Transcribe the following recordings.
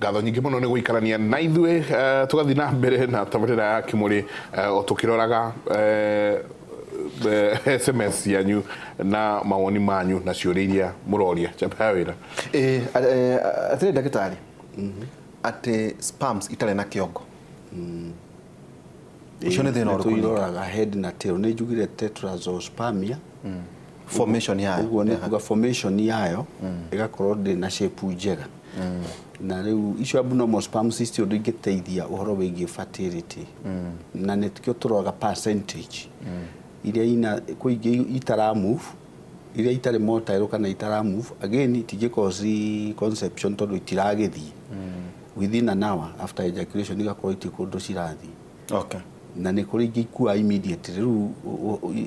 ngatho nyingĩ mũno nĩ gũikarania na ithuĩ tũgathiĩ na mbere na tabarĩra ya Kimũri o tũkĩroraga SMS yanyu na mawoni manyu na ciũria iria mũroria chapa ya wĩra. Atĩrĩ ndagĩtarĩ atĩ spams itarĩ na kĩongo icio nĩ thĩna ũrĩkũ tũiroraga head na tail nĩ njugire tetrazoospermia formation yayo ũguo nĩ kuga formation yayo ĩgakorwo ndĩ na shape njega na rĩu icio abnormal sperms icio ingĩteithia ũhoro wĩgiĩ fertility na nĩkĩo tũroraga percentage iria ina kũingĩ itara move iria itarĩ motile kana itara move again itingĩcause conception tondũ itiragĩthiĩ within an hour after ejaculation igakorwo itikũndũ cirathiĩ. Okay. Na nĩ kũrĩ ingĩkua immediately rĩu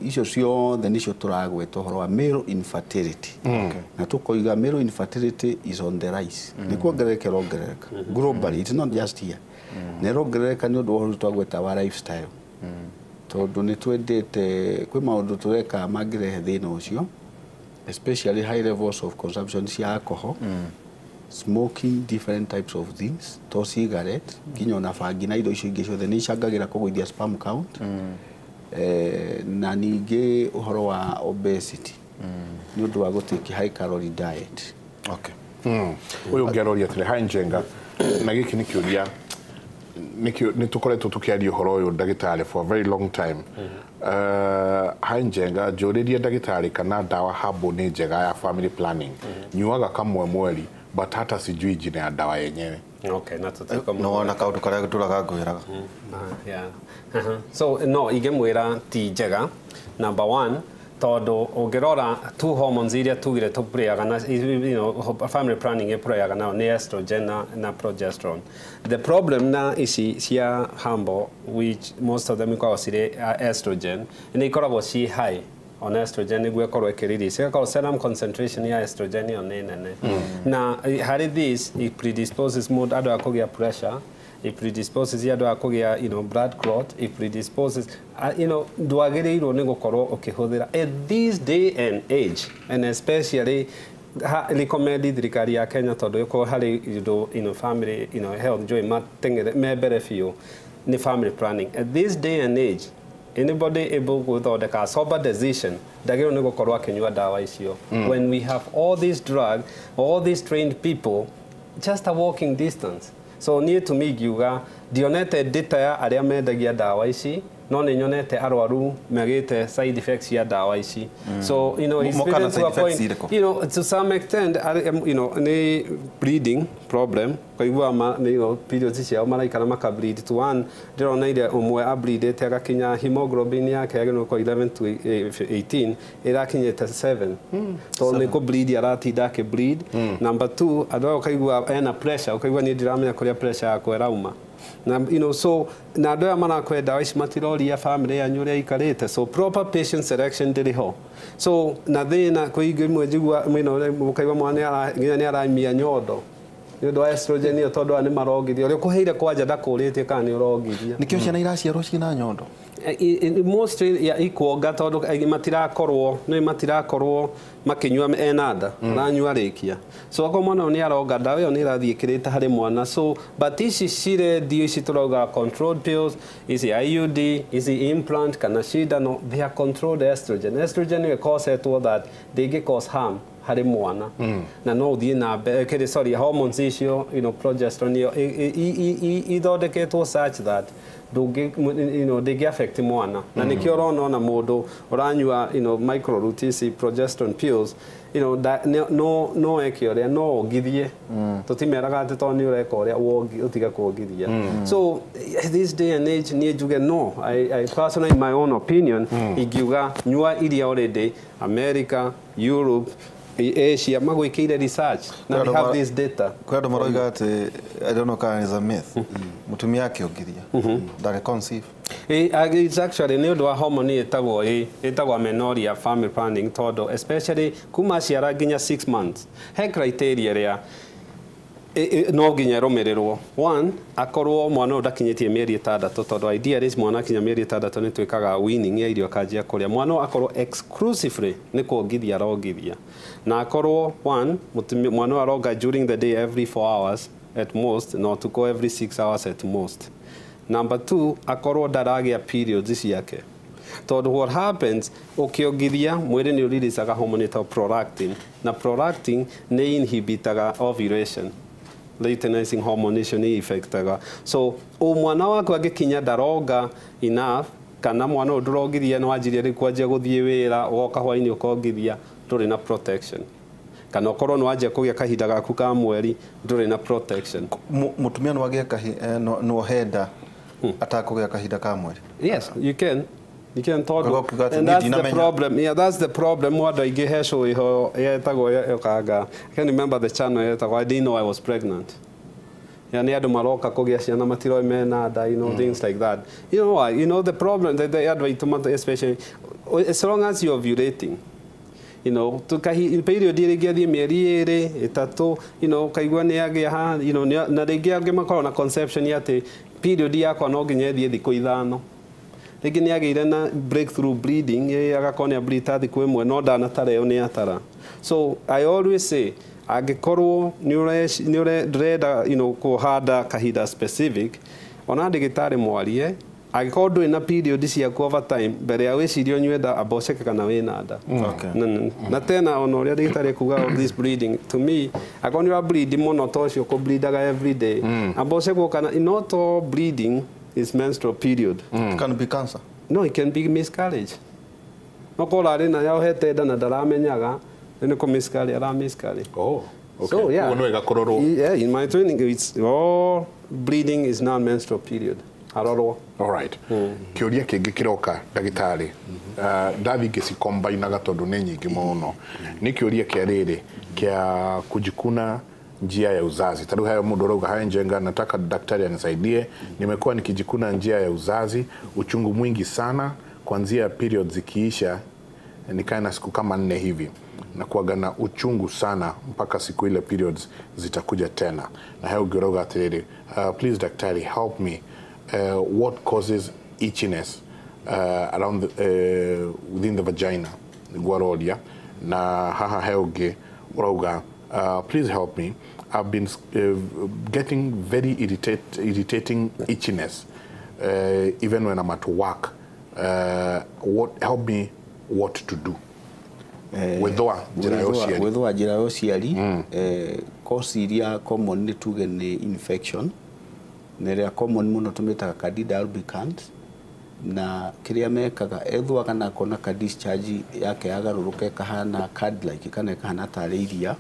icio ciothe nĩcio tũragweta ũhoro wa male infertility. Na tũkoiga male infertility is on the rise. Nĩ kuongerereka globally, it's not just here. Nĩ rongerereka nĩ ũndũ wa ũhoro twagweta wa lifestyle. Tondũ nĩ twendete kwĩ maũndũ tũreka mangĩrehe thĩna ũcio, especially high levels of consumption cia alcohol, smoking different types of things, to cigarette, nginya na bangi na indo icio ingĩ ciothe nĩ icangagĩra kũgũithia sperm count. Na ningĩ ũhoro wa obesity nĩ ũndũ wa gũtake high calorie diet. Okay. Ũyũ ũngĩaroria atĩrĩ Haĩ Njenga na gĩkĩ nĩ kĩũria nĩ tũkoretwo tũkĩaria ũhoro ũyũ ndagĩtarĩ for a very long time. Haĩ Njenga njũrĩria ndagĩtarĩ kana ndawa habo nĩ njega ya family planning nyuaga kamwe mweri but hata sijui jina ya dawa yenyewe. Okay, na tutaka no wana kaundu karia turaga ngwiraga. Yeah. So no igemwira ti njega number 1 todo ũngĩrora two hormones iria tugire tũpreaga na family planning ĩpreaga na nĩ estrogen na progesterone. The problem na ici cia hambo which most of them ikoragwo cirĩ estrogen nĩ ikoragwo ci high on estrogen nĩguo ĩkorwo ĩkĩrelease ĩgakorwo serum concentration ya estrogen ĩyo nĩ nene na harĩ this it predisposes mũndũ andũ a kũgĩa pressure, it predisposes andũ a kũgĩa blood clot, it predisposes ndwagĩrĩirwo nĩ gũkorwo ũkĩhũthĩra at this day and age and especially recommend thirikari ya Kenya tondũ ĩkorwo harĩ family health joy me mbere biũ nĩ family planning at this day and age. Anybody able gũthondeka a sober decision ndagĩrĩirwo nĩ gũkorwo akĩnyua ndawa icio when we have all this drug, all these trained people just a walking distance. So niĩ tumi ngiuga ndionete data ya arĩa mendagia ndawa ici no nĩ nyonete arwaru magĩte side effects ya ndawa ici. So it's been to a point, to some extent nĩ bleeding problem kaigua periods ciao maraikara makableed to one ndĩrona ile ũmwe ableedete agakinya hemoglobin yake yagĩrĩirwo kwa 11 to 18 ĩrakinyĩte 7 so nĩ kũ bleed aratinda akĩbleed. Number 2 andũ kaigua ena pressure kaigua nĩ ndiramenya kũrĩa pressure yakwa ĩrauma na so na andũ aya marakwenda ndawa ici matiroria family yanyu ũrĩa ikarĩte so proper patient selection ndĩrĩ ho so na thĩna kũingĩ imwe njigua mũkaigua mwana nĩ aramia nyondo nĩ ũndũ wa estrogen ĩyo tondũ nĩ marongithia ũrĩa ũkũheire kwanja ndakũrĩtie kana nĩ ũrongithia nĩkĩo ciana iraciarwo ciĩna nyondo mostly ikuonga tondũ matirakorwo makinyua enada aranyua rĩkia so ako mwana nĩ aronga ndawa ĩyo nĩ irathiĩ ĩkĩrĩte harĩ mwana so but ici cirendio ici tũrauga controlled pills ici IUD ici implant kana cindano they are controlled estrogen nĩ ĩkosetwo that they can cause harm harĩ mwana na no ũthiĩ na mbere hormones icio progesterone ĩyo ithondeketwo such that ndũngĩ affect mwana na nĩkĩo ũrona mũndũ ũranyua micro-routine progesterone pills no eke ũrĩa no ongithie tũtimeraga atĩ tondũ nĩ ũreka ũrĩa ũtige kuongithia so this day and age niĩ njuge no I personally in my own opinion ingiuga nyua iria already America, Europe, Asia magwĩkĩire research na we have this data. Kwa andũ maroiga atĩ I don't know kana is a myth mutumia akĩongithia ndare conceive. It's actually nĩ ũndũ wa hormone ĩtagwo amenorrhea family planning tondũ especially kuma ciara nginya 6 months he criteria ĩrĩa no nginya rũmĩrĩrwo. One, akorwo mwana ndakinyĩtie mĩeri 6 tondũ ideally mwana kinya mĩeri 6 nĩ twĩkaga weaning ya irio kanjia kũrĩa mwana akorwo exclusively nĩ kuongithia arongithia na akorwo one mwana aronga during the day every 4 hours at most, no to go every 6 hours at most. Number 2, akorwo ndaragia periods ciake. Tondũ what happens, ũkĩongithia mwĩrĩ nĩ ũreleasaga hormone ĩtagwo prolactin, na prolactin nĩ inhibitaga ovulation. Luteinizing hormone icio nĩ affectaga. So mwana waku angĩkinya ndaronga enough, kana mwana ũyũ ndũrongithia nĩ wanjirie rĩu kwanjia gũthiĩ wĩra, ũgoka hwainĩ ũkongithia, ndũrĩ na protection. Kana ũkorwo nĩ wanjia kũgĩa kahinda gaku ka mweri, ndũrĩ na protection. Mũtumia no agĩa no henda atakũgĩa kahinda ka mweri? Yes, you can. You can talk. And that's the problem. Yeah, that's the problem. What I get show I can remember the channel. I didn't know I was pregnant. And you know, things like that. You know why? You know the problem that they advise, especially as long as you're ovulating. You know, to period irigia mieri ere etatu, you know, kaigua ni agia, you know, na regia makoro na conception yate period yakwa no nginya thie thiku ithano. Rĩngĩ nĩ agĩire na breakthrough bleeding, agakorwo nĩ bleed thikũ ĩmwe no ndanatareo nĩ atara. So I always say, angĩkorwo nĩ ũrenda kũhanda kahinda specific, ona ndagĩtarĩ mwarie, angĩkorwo ndũrĩ na period ciaku over time, mbere ya wĩcirie ũnyue aboceke kana wĩna nda. Na tena ona ũrĩa ndagĩtarĩ kuga of this bleeding, to me, angĩkorwo nĩ ũrableed mũno ta ũcio ũkũbleedaga every day, abocekwo kana not all bleeding is menstrual period. Can it be cancer? No, it can be miscarriage. No kola rina yao hete da na daramenyaga, then ko miscarriage, ara miscarriage. Oh, okay. So yeah. Yeah, in my training, it's all bleeding is non-menstrual period. Aroro. All right. Kĩũria kĩngĩ kĩroka ndagĩtarĩ. Ndathi ngĩcikombinaga tondũ nĩ nyingĩ mũno. Nĩ kĩũria kĩa rĩrĩ kĩa kujikuna njia ya uzazi. Tadu hayo mundu roga haya njenga, nataka daktari anisaidie. Nimekuwa nikijikuna njia ya uzazi, uchungu mwingi sana, kuanzia periods zikiisha, nikae na siku kama 4 hivi. Na kuwaga na uchungu sana, mpaka siku ile periods zitakuja tena. Na hayo giroga atiriri, please daktari, help me. What causes itchiness around within the vagina? Guarolia. Na haha hayo ge, roga, please help me. I've been getting very irritating itchiness, even when I'm at work. Help me what to do. Wethwa njira ya ũciari, cause iria common nĩ tuge nĩ infection, na ĩrĩa common mũno tũmĩtaga Candida albicans, na kĩrĩa mekaga ethwaga na kona ka discharge yake yagarũrũka kahana card like kana kahana tarĩ iria.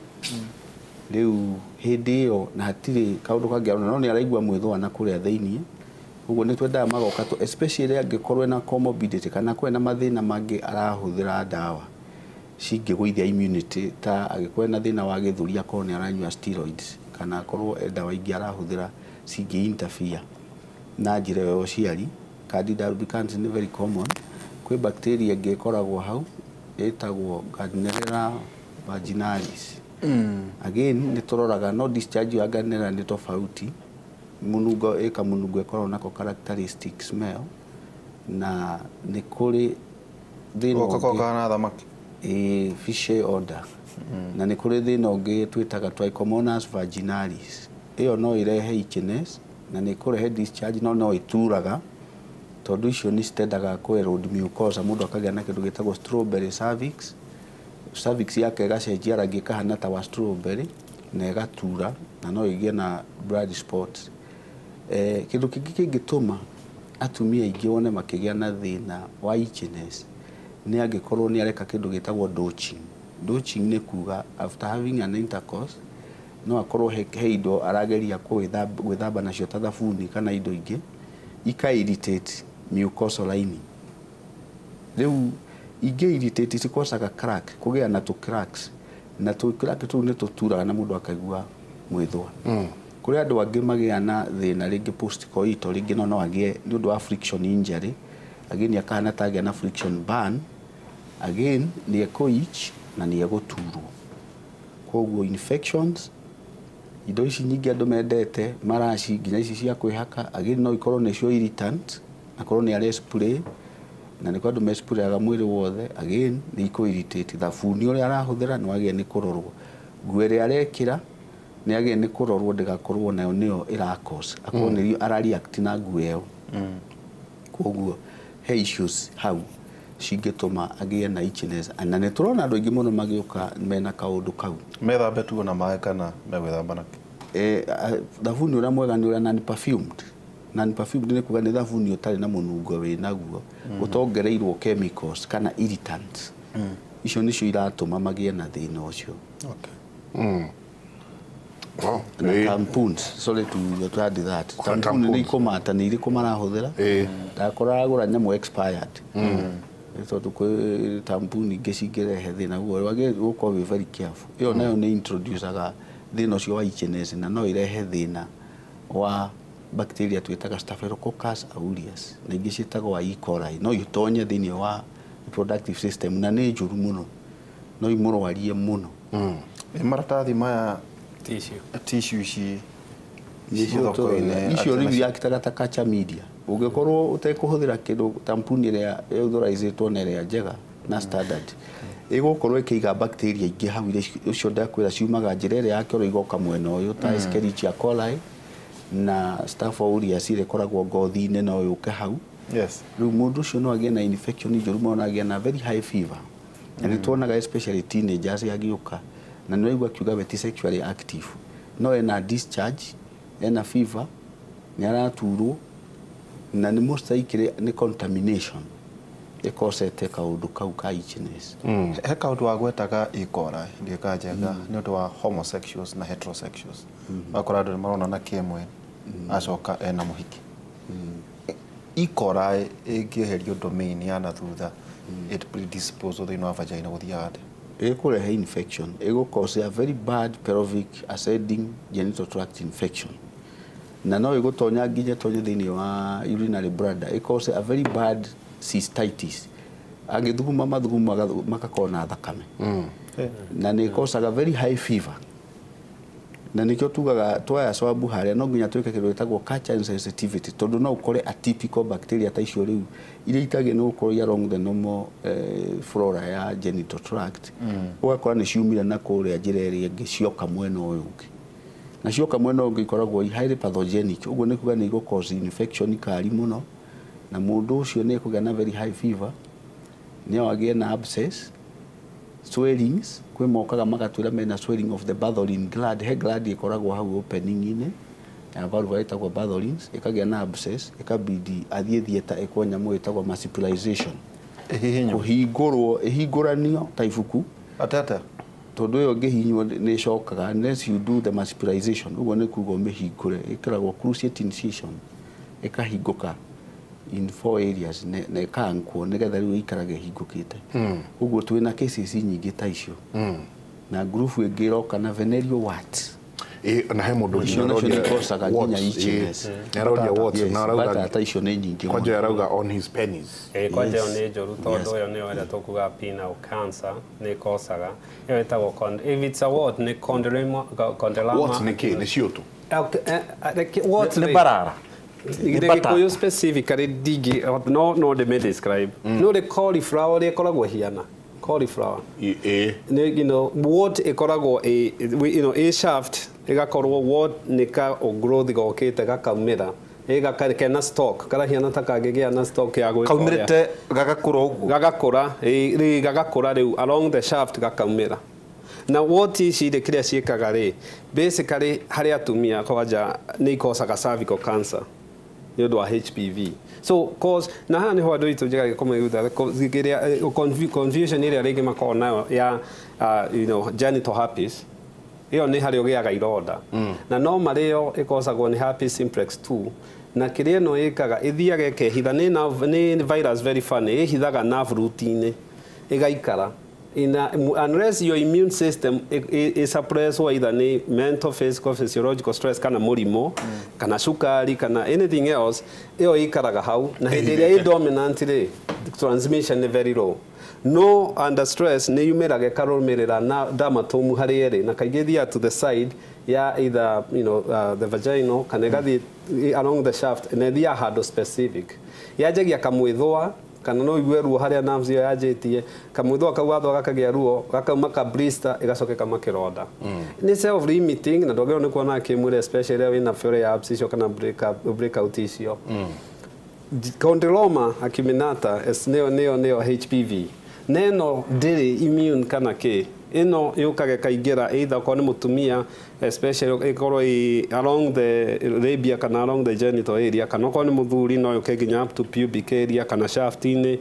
Rĩu hĩndĩ ĩyo na hatirĩ kaũndũ kangĩarona, no nĩ araigua mwĩthũa na kũrĩa thĩinĩ. Ũguo nĩ twendaga magoka tu, especially angĩkorwo na comorbidity kana kwĩna mathĩna mangĩ arahũthĩra ndawa cingĩgũithia immunity, ta angĩkorwo na thĩna wa gĩthũri akorwo nĩ aranyua steroids, kana akorwo ndawa ingĩ arahũthĩra cingĩ interfere na njĩra ya ũciari. Candida albicans nĩ very common. Kwĩ bacteria ĩngĩ ĩkoragwo hau ĩtagwo Gardnerella vaginalis. Again, nĩ tũroraga no discharge ya Gardnerella nĩ tofauti. Munungo munungo ĩkoragwo nako characteristic smell, na nĩ kũrĩ thĩna ũngĩ thamaki fishy odor, na nĩ kũrĩ thĩna ũngĩ twĩtaga Trichomonas vaginalis. Ĩyo no ĩrehe itchiness na nĩ kũrehe discharge, no ĩturaga tondũ icio nĩ citendaga kũ-erode mucosa, mũndũ akagĩa na kĩndũ gĩtagwo strawberry cervix. Cervix yake ĩgacenjia rangi kahana ta wa strawberry na ĩgatura, na no ĩgĩe na blood spots. Kĩndũ kĩngĩ kĩngĩtũma atumia aingĩ wone makĩgĩa na thĩna wa itchiness nĩ angĩkorwo nĩ areka kĩndũ gĩtagwo douching. Douching nĩ kuga after having an intercourse no akorwo he indo arageria gwĩthamba nacio ta thabuni kana indo ingĩ ika-irritate mucosal lining. Rĩu ingĩ-irritate cikosaga crack, kũgĩa na tũ-cracks, na tũ-crack tũu nĩ tũturaga na mũndũ akaigua mwĩthũa. Kũrĩ andũ angĩ magĩa na thĩna rĩngĩ post-coital, rĩngĩ no agĩe nĩ ũndũ wa friction injury, again akahana ta agĩa na friction burn, again nĩ ekũ-itch na nĩ egũturwo. Koguo infections, indo ici nyingĩ andũ mendete, maraci nginya ici cia kwĩhaka, again no ikorwo nĩcio irritant, akorwo nĩ arĩa spray, na nĩ kwa andũ mesprayaga mwĩrĩ wothe, again nĩ ikũ-irritate. Thabuni ũrĩa arahũthĩra nĩ wagĩa nĩ kũrorwo. Nguo ĩrĩa arekĩra nä agä nä kå rorwo ndägakorwo nayo nä yo ä rakosa akorwo nä arareact na nguo ä yo koguo he issues hau cingätũma agĩe na itchiness na nĩ tũrona andũ aingĩ mũno magĩũka mena kaũndũ kau methambe tu na maĩ kana megwĩthamba nake thabuni ũrĩa mwega nĩ ũrĩa non perfumed nĩ kuga nĩ thabuni ũtarĩ na mũnungo wĩ naguo ũtongereirwo chemicals kana irritants icio nĩcio iratũma magĩe na thĩna ũcio na tampons sorry to add that tampons nĩ ikũmata nĩ irĩkũ marahũthĩra ndakora agũra nyamũ expired tondũ kwĩ tampons ingĩ cingĩrehe thĩna guo wagĩrĩirwo gũkorwo wĩ very careful ĩyo nayo nĩ introducaga thĩna ũcio wa itchiness na no irehe thĩna wa bacteria twĩtaga Staphylococcus aureus na ingĩ ciĩtagwo E. coli no itonye thĩinĩ wa reproductive system na nĩ njũru mũno no imũrwarie mũno maratathi maya tissue ici icio rĩu yakĩtaga ta culture media ũngĩkorwo ũtekũhũthĩra kĩndũ tamponi ĩrĩa authorizĩtwo na ĩrĩa njega na standard ĩgũkorwo ĩkĩiga bacteria ingĩ hau icio ndakwĩra ciumaga njĩra ĩrĩa yakĩoro igoka mwena ũyũ ta Escherichia coli na Staph aureus ĩrĩa ĩkoragwo ngothi-inĩ no yũke hau rĩu mũndũ ũcio no agĩe na infection njũru mũno na agĩe na very high fever na nĩ tuonaga especially teenagers agĩũka na nĩ waigua akiuga we ti sexually active no ena discharge ena fever nĩ araturwo na nĩ most likely nĩ contamination ĩkosete kaũndũ kau ka itchiness he kaũndũ wa gwetaga E. coli ndĩka njega nĩ ũndũ wa homosexuals na heterosexuals wakora andũ nĩ maronana kĩmwe acoka ena mũhiki E. coli ĩngĩeherio domain ya na thutha it predispose thĩinĩ wa vagina gũthiaga ĩkũrehe infection ĩgũcause a very bad pelvic ascending genital tract infection na no ĩgũtonya nginya tonye thĩinĩ wa urinary bladder ĩcause a very bad cystitis agĩthuguma mathuguma magakorwo na thakame na nĩ ĩcausaga very high fever na nĩkĩo tugaga twaya swabu harĩa no nginya twĩke kĩndũ gĩtagwo culture sensitivity tondũ no ũkore atypical bacteria ta icio rĩu iria itagĩ no ũkorwo along the normal flora ya genital tract ũgakora nĩ ciumire na kũrĩa njĩra ĩrĩa ĩngĩ cioka mwena ũyũ ũngĩ na cioka mwena ũngĩ ikoragwo highly pathogenic ũguo nĩ kuga nĩ igũ-cause infection kari mũno na mũndũ ũcio nĩ ekũgĩa na very high fever nĩ agĩe na abscess swellings kwĩ mokaga magatwĩra mena swelling of the Bartholin gland he gland ĩkoragwo hau opening-inĩ ya valve ĩtagwo Bartholins ĩkagĩa na abscess ĩkabidi athiĩ theater ĩkwo nyamũ ĩtagwo marsupialization kũhingũrwo ĩhingũranio ta ibuku atata tondũ ĩyo ngĩhinywo nĩ ĩcokaga unless you do the marsupialization ũguo nĩ kuga ũmĩhingũre ĩkĩragwo cruciate incision ĩkahingũka in 4 areas na ĩkankwo nĩgetha rĩu ĩikaraga ĩhingũkĩte ũguo twĩna cases nyingĩ ta icio na group ĩngĩ ĩroka na venereal warts na he mũndũ nĩikosaga nginya itchiness nĩarauria warts na arauga ta icio nĩ nyingĩ kwanja arauga on his penis kwanja nĩ njũru tondũ ũyũ nĩ wenda tũkuga penile cancer nĩ ikosaga ĩyo ĩtagwo if it's a wart nĩ condyloma warts nĩ kĩ nĩ ciũtũ wart nĩ barara Gĩkũyũ specifically digi no ndĩme describe no the cauliflower ĩrĩa ĩkoragwo hiana cauliflower you know what ĩkoragwo a shaft ĩgakorwo what nĩ ka growth gokĩte gakaumĩra kena stock kara hiana ta kangĩgĩa na stock ya gwĩka kaumĩrĩte gagakũra ũguo gagakũra rĩu along the shaft gakaumĩra na what ici kĩrĩa ciĩkaga rĩ basically harĩ atumia kwanja nĩ ikosaga cervical cancer nĩ ũndũ wa HPV so cause na haha nĩho andũ aitũ njĩra gĩkĩrĩa confusion ĩrĩa rĩngĩ makoragwo nayo ya you know genital herpes ĩyo nĩ harĩa ũgĩaga ironda na no marĩo ĩkosagwo nĩ herpes simplex 2 na kĩrĩa ĩno ĩkaga ĩthiaga ĩkehitha nĩ virus very funny ĩhithaga nerve root-inĩ ĩgaikara unless your immune system is suppressed either ni mental, physical, physiological stress kana mũrimũ kana cukari kana anything else ĩyo ikaraga hau na hĩndĩ ĩrĩa dominant rĩ transmission is very low no under stress nĩ yumĩraga ĩkarũmĩrĩra na dermatome harĩa ĩrĩ na kaingĩ thia to the side ya either you know the vaginal kana ĩgathiĩ along the shaft na thia handle specific yanjagia kamwĩthũa kana no igue ruo haria nerves yo yajitie kamwitho akauga gakagia ruo gakauma ka blister igacoke kama kironda ni self limiting na ndogero ni kuona kimwire especially wina flare ups icio kana breakout icio condyloma acuminata neo HPV neno ndiri immune kana ki ino yukage kaingira either kwa ni mutumia especially ikorwo along the labia kana along the genital area kana kwa ni muthuri no yuke ginya up to pubic area kana shaft ini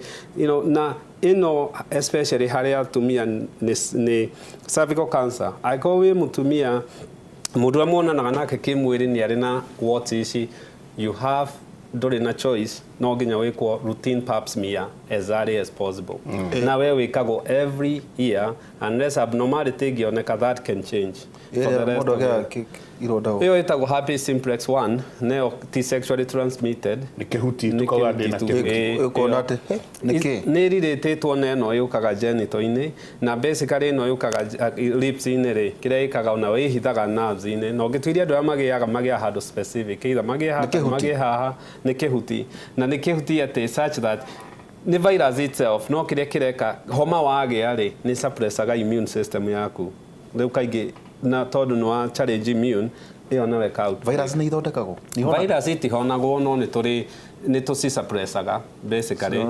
na ino especially haria atumia ni cervical cancer aiko wi mutumia mundu amwonanaga nake kimwiri ni ari na what ici you have nduri na choice no ginya wikwo routine pap smear as early as possible na we wikago every year unless abnormality gioneka that can change iyo itago herpes simplex 1 neo T sexually transmitted nikihuti tukawade na konate ni riretetwo neno yukaga genitoini na basically no yukaga lips inere kire ikaga ona we hithaga nerves ine no gitwiria andu magia handle specific either magia haha nikihuti na nikihuti ate such that ni virus itself no kire kireka homa wagia ri ni suppressaga immune system yaku riu kaingi na tondu no wa challenge immune iyo na weka out virus ni ithondekagwo virus itihonagwo no ni to suppressaga basically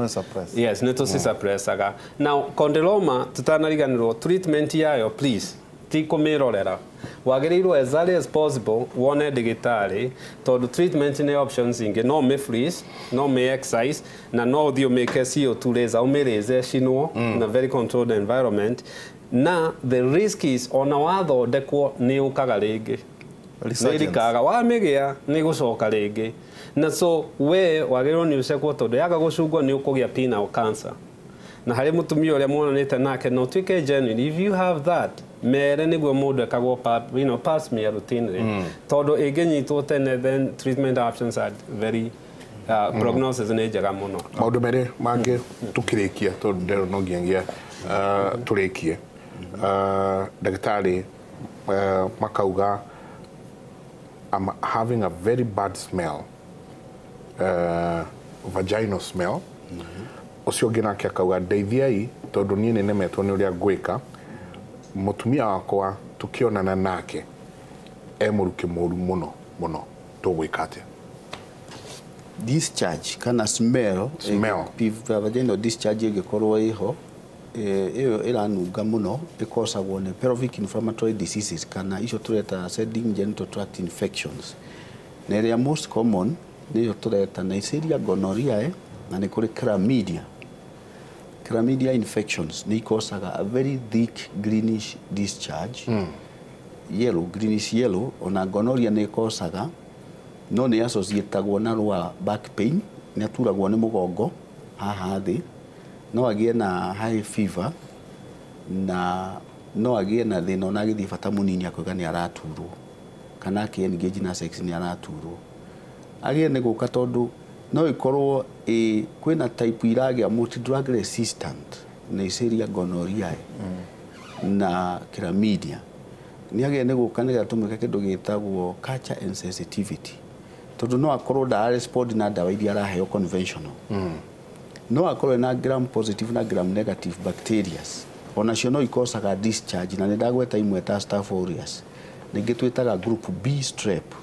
yes ni to suppressaga now condyloma tutanariganirwo treatment yayo please ti kumirorera wagirirwo as early as possible wone digitari tondu treatment ni options ingi no me freeze no me exercise na no thio make CO2 laser umireze shinwo in a very controlled environment na the risk is ona wathondekwo ni ukaga ringi rikaga wamigia ni gucoka ringi na so we wagirwo ni ucekwo tondu yaga gucungwo ni ukugia penile cancer na hari mutumia uria mwonanite nake no twike genuine if you have that mere niguo mundu ekagwo pap smear routinely tondu inginyitwo tene then treatment options are very prognosis ni njega muno maundu mere mange tukirikia tondu ndero no ngiangia turikie daktari makauga I'm having a very bad smell vaginal smell ucio ngina kia kauga ndeithiai tondu nie nemetwo ni uria ngwika mutumia wakwa tukionana nake muruke moru muno tugwikate discharge kana smell vaginal discharge igikorwo iho iyo iranunga muno ikosagwo ni pelvic inflammatory diseases kana icio tureta ascending genital tract infections na area most common niyo tureta Neisseria gonorrhoeae na ni kuri chlamydia infections ni ikosaga a very thick greenish discharge greenish yellow ona gonorrhea ni ikosaga no ni associatagwo na rwa back pain ni aturagwo ni mugongo haha thi no agie na high fever na no agie na thina na githi bata munini akuga ni araturwo kana ki engage na sex ni araturwo agie ni guka tondu no ikorwo kwina type iragia multi drug resistant Neisseria gonorrhoeae na chlamydia ni agie ni guka ni gatumika kindu gitagwo culture insensitivity tondu no akorwo da respond na dawa iria araheo conventional no akorwo na gram positive na gram negative bacteria ona cio no ikosaga discharge na ndagweta imwe ta Staph aureus ningi twitaga group B strep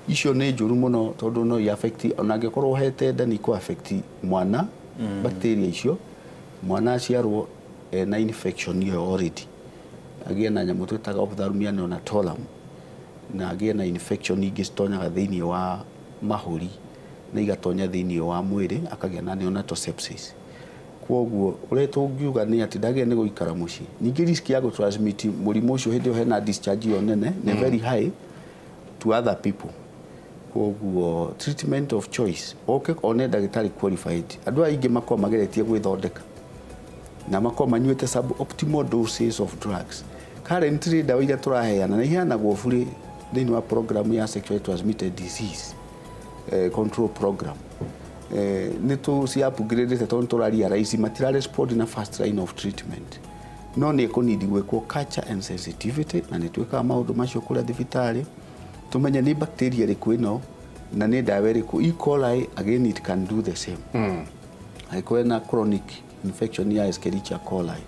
icio ni njuru muno tondu no affect ona ngikorwo hete nda ni ko affect mwana bacteria icio mwana aciarwo na infection iyo already agie na nyamu twitaga ophthalmia neonatorum na agie na infection ingi citonyaga thiini wa mahuri na igatonya thiini wa mwiri akagia na neonatal sepsis kwoguo ureto ngiuga ni ati ndagia ni guikara muci ningi risk ya transmit murimu ucio hindi hena discharge yo nene ni very high to other people kwoguo treatment of choice one ndagitari qualified andu aingi makwa mageretie gwithondeka na makwa manyuete suboptimal doses of drugs currently dawa iria turaheana na iheanagwo bure thiini wa program ya sexually transmitted disease control program nitu si upgrade tondu turaria raisi matira respond na first line of treatment no ni ekonidi gwekwo culture and sensitivity na nitweka maundu macio kula thibitari tumenye ni bacteria riku ino na ni dawa riku E. coli again it can do the same angĩkorwo na chronic infection ya Escherichia coli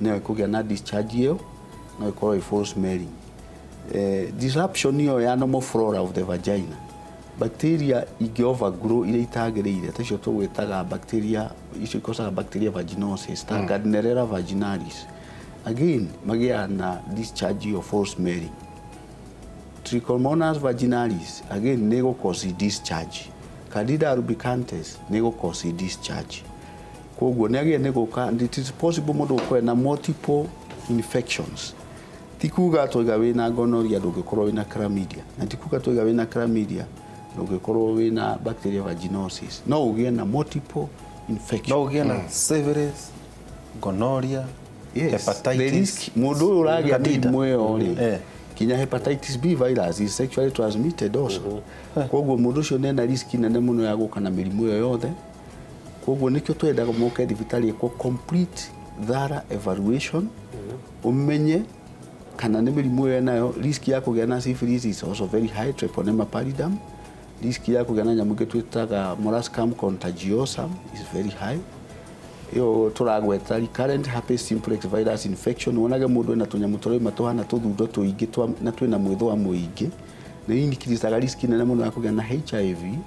no ĩkũgĩa na discharge ĩyo no ĩkorwo ĩ false smelling. Disruption ĩyo ya normal flora of the vagina, bacteria ingĩ overgrow iria itagĩrĩire ta icio tũgwĩtaga bacteria icio ikosaga bacteria vaginosis ta Gardnerella vaginalis, again magĩa na discharge of false smelling. Trichomonas vaginalis again nĩ gũcause discharge. Candida albicans nĩ gũcause discharge. Koguo nĩ agĩa nĩ gũka, it is possible mũndũ gũkorwo na multiple infections. Tikuga tũiga wĩna gonorrhea ndũngĩkorwo wĩna chlamydia, na tikuga tũiga wĩna chlamydia ndũngĩkorwo wĩna bacteria vaginosis. No ũgĩe na multiple infections. No ũgĩe na syphilis, gonorrhea, hepatitis. Mũndũ ũyũ ũragĩa mĩrimũ ĩyo rĩ, kinya hepatitis B virus is sexually transmitted also. Koguo mũndũ ũcio nena risk nene mũno ya gũka na mĩrimũ ĩyo yothe. Koguo nĩkĩo twendaga moke thibitarĩ ĩkwo complete thorough evaluation, ũmenye kana nĩ mĩrimũ ĩyo nayo. Risk ya kũgĩa na syphilis is also very high, Treponema pallidum. Risk ya kũgĩa na nyamũ twĩtaga Molluscum contagiosum is very high. Yo tũragweta recurrent herpes simplex virus infection, wonage mũndũ ena tũnyamũ tũrauma tũhana tũthundo tũingĩ na twĩna mwĩthũa mũingĩ, nĩ increasaga risk nene mũno ya kũgĩa na HIV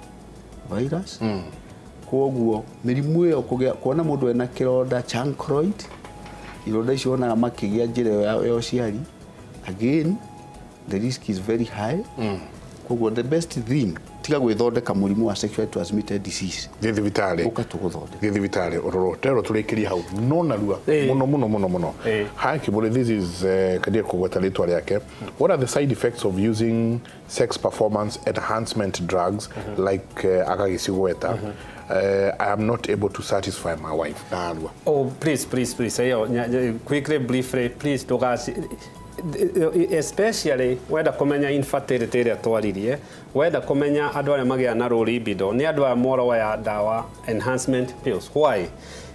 virus. Koguo mĩrimũ ĩyo kuona mũndũ ena kĩronda chancroid, ironda icio wonaga makĩgĩa njĩra ya ũciari, again the risk is very high. Koguo the best thing tiga gwĩthondeka mũrimũ wa sexually transmitted disease. Thibitarĩ ũgatũgũthondeka thibitarĩ ororotero tũrĩkĩria hau no narua mũno ha kĩbũrĩ. This is kadia kũgweta rĩtwa rĩake. What are the side effects of using sex performance enhancement drugs like agagĩcigweta? I am not able to satisfy my wife. Narua. Oh, please. Quickly, briefly, please, especially whether komenya infertility ĩrĩa twaririe, whether komenya andũ arĩa magĩa na low libido nĩ andũ a moro ya dawa enhancement pills. Why?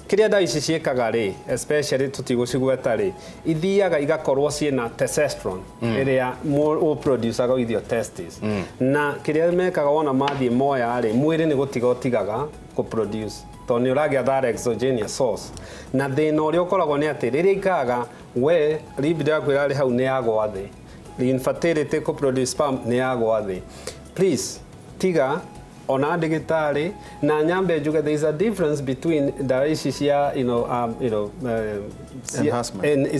Kĩrĩa ndawa ici ciĩkaga rĩ, especially tũtigũcigweta rĩ, ithiaga igakorwo ciĩna testosterone ĩrĩa ũproducaga with your testes. Na kĩrĩa mekaga wona mathiĩ moya rĩ, mwĩrĩ nĩ gũtiga ũtigaga kũproduce tondũ nĩ ũragĩa that exogenous source. Na thĩna ũrĩa ũkoragwo nĩ atĩ rĩrĩa ikaga we libido yaku ĩrarĩ hau nĩ yagwa thĩ, infertility kũproduce sperm nĩ yagwa thĩ. Please tiga ona ndagĩtarĩ na nyambe njuge there is a difference between ndawa ici cia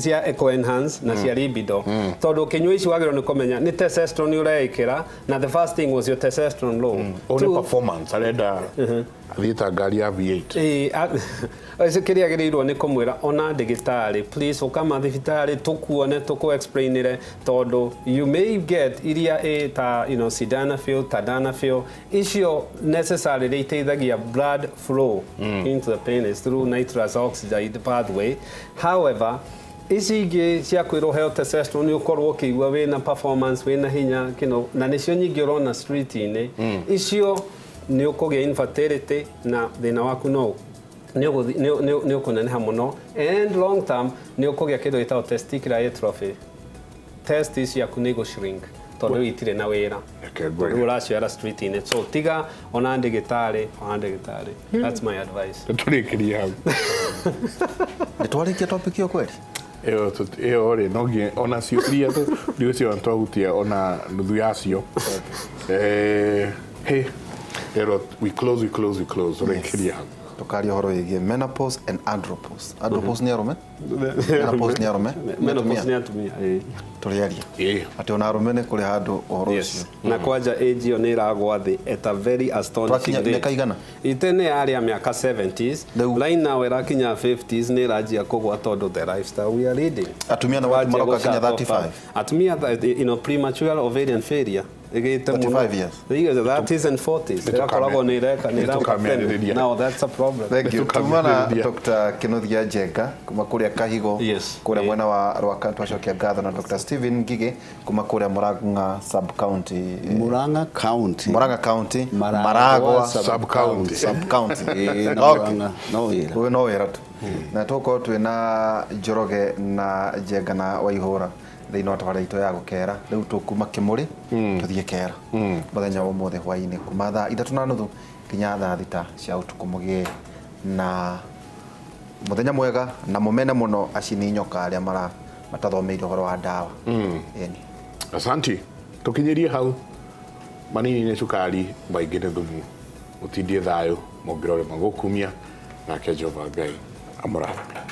cia eco enhance na cia libido. Tondũ ũkĩnyua ici wagĩrĩirwo nĩ kũmenya nĩ testosterone ũreĩkĩra na the first thing was your testosterone low. Only performance arenda athiĩta ngari ya V8. Kĩrĩa agĩrĩirwo nĩ kũmwĩra ona ndagĩtarĩ, please ũkama thibitarĩ tũkuone tũkũ-explainire tondũ you may get iria ta sildenafil, tadalafil, icio necessarily iteithagia blood flow into the penis through nitrous oxide pathway. However, ici ingĩ cia kwĩrwo heo testosterone nĩ ũkorwo ũkĩigua wĩna performance, wĩna hinya, na nĩcio nyingĩ ũrona street-inĩ, icio nĩ ũkũgĩa infertility na thĩna waku no nĩ ũkũneneha mũno, and long term nĩ ũkũgĩa kĩndũ gĩtagwo testicular atrophy. Testis yaku nĩ gũ-shrink tondũ itirĩ na wĩra, rĩu ũracioera street-inĩ. So tiga ona ndagĩtarĩ. That's my advice. Tũrĩkĩria hau. Nĩ twarĩkia topic ĩyo kweli? Ĩyo rĩ nogie ona ciũria nĩũcio twahutia ona nuthu yacio. Hey, we close. Tũrĩkĩria hau. Tukaria horo wĩgiĩ menopause and andropause. Andropause nĩ arũme? Menopause nĩ arũme? Menopause nĩ atumia. Tũrĩaria atĩ ona arũme nĩ kũrĩ handũ ũhoro ũcio. Na kwanja age ĩyo nĩ ĩragwa thĩ at a very astonishing rate. Mĩaka igana? Itene yarĩ ya mĩaka 70s, line now ĩrakinya 50s nĩ ĩranjia kũgwa tondũ the lifestyle we are leading. Atumia nĩ maroka kinya 35? Atumia premature ovarian failure. 35 years. That is in 40s. Now that's a problem. Thank you. Tumana Dr. Kĩnuthia Njenga kuma kũrĩa Kahigo kũrĩa mwena wa Rwaka, twacokia ngatho na Dr. Stephen Ngige kuma kũrĩa Murang'a sub county. Murang'a county. Maragwa sub county. No wĩra tu. Na tũkorwo twĩna Njoroge na Njenga na Waihũra thĩinĩ wa tabarĩra itũ ya gũkera. Rĩu tũkuma Kĩmũrĩ tũthiĩ Kera mũthenya wa ũmũthĩ hwaĩ-inĩ kuma thaa 3:30 nginya thaa 6 cia ũtukũ. Mũgĩe na muthenya mwega na mumene muno acini nyoka aria matathomeire horo wa dawa. Asanti, tukinyirie hau manini ni cukari maingĩ nĩ thumu utindie thayo mongirore magukumia nake Jehova Ngai amũrathe.